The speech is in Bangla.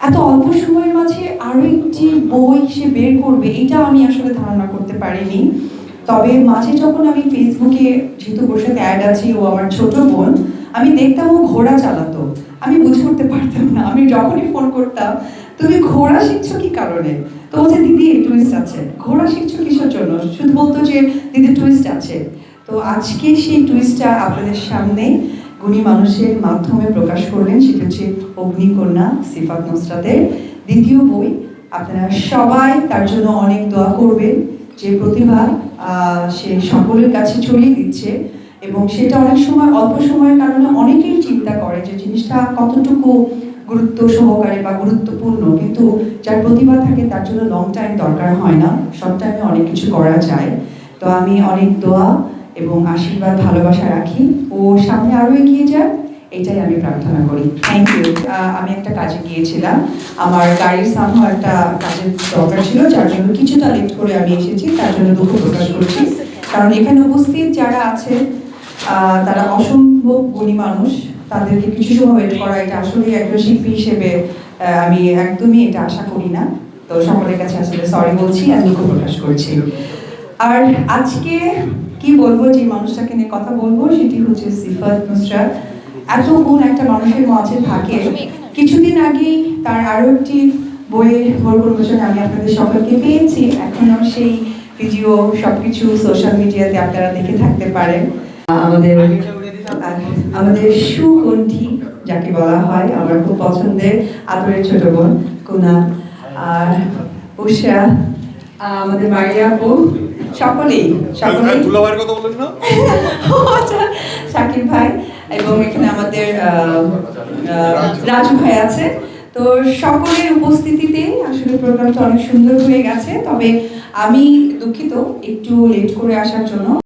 এত অল্প সময়ের মাঝে আরো একটি বই সে বের করবে, এটা আমি আসলে ধারণা করতে পারিনি। তবে মাঝে যখন আমি ফেসবুকে, যেহেতু ওর সাথে অ্যাড আছি, ও আমার ছোট বোন, আমি দেখতাম ও ঘোড়া চালাতো। আমি বুঝে উঠতে পারতাম না, আমি যখনই ফোন করতাম, তুমি ঘোড়া শিখছো কি কারণে? তো বলছে দিদি টুইস্ট আছে। ঘোড়া শিখছো কিসের জন্য? শুধু বলতো যে দিদি টুইস্ট আছে। তো আজকে সেই টুইস্টটা আপনাদের সামনে গুণী মানুষের মাধ্যমে প্রকাশ করলেন, সেটা হচ্ছে অগ্নিকন্যা সিফাত নুসরাতের দ্বিতীয় বই। আপনারা সবাই তার জন্য অনেক দোয়া করবেন। যে প্রতিভা সে সকলের কাছে ছড়িয়ে দিচ্ছে, এবং সেটা অনেক সময় অল্প সময়ের কারণে অনেকেই চিন্তা করে যে জিনিসটা কতটুকু গুরুত্ব সহকারে বা গুরুত্বপূর্ণ, কিন্তু যার প্রতিভা থাকে তার জন্য লং টাইম দরকার হয় না, শর্ট টাইমে অনেক কিছু করা যায়। তো আমি অনেক দোয়া এবং আশীর্বাদ ভালোবাসা রাখি, ও সামনে আরো এগিয়ে যায়, এটাই আমি প্রার্থনা করি। Thank you. আমি একটা কাজে গিয়েছিলাম, আমার গাড়ির সামনে একটা কাজের দরকার ছিল, যার জন্য কিছুটা লেট করে আমি এসেছি, তার জন্য দুঃখ প্রকাশ করছি। কারণ এখানে উপস্থিত যারা আছে তারা অসম্ভব গুণী মানুষ, তাদেরকে কিছু সময় ওয়েট করা, এটা আসলে একজন শিল্পী হিসেবে আমি একদমই এটা আশা করি না। তো সকলের কাছে আসলে সরি বলছি আর দুঃখ প্রকাশ করছি। আর আজকে কি বলবো, যে মানুষটাকে নিয়ে কথা বলবো সেটি হচ্ছে সিফাত নুসরাত। এত গুণ একটা মানুষের মাঝে থাকে। কিছুদিন আগেই তার আরো একটি বইয়ের প্রমোশনে আমি আপনাদের সকলকে পেয়েছি, এখনো সেই ভিডিও সবকিছু সোশ্যাল মিডিয়াতে আপনারা দেখে থাকতে পারেন। আমাদের আমাদের সুকণ্ঠী যাকে বলা হয়, আমার খুব পছন্দের আদরের ছোট বোন কুনা, আর উষা, আমাদের মারিয়া আপু, সকলেই দুলাভাইয়ের কথা বলেন না? শাকিব ভাই, এবং এখানে আমাদের রাজু ভাই আছে। তো সকলের উপস্থিতিতে আসলে প্রোগ্রামটা অনেক সুন্দর হয়ে গেছে। তবে আমি দুঃখিত একটু লেট করে আসার জন্য।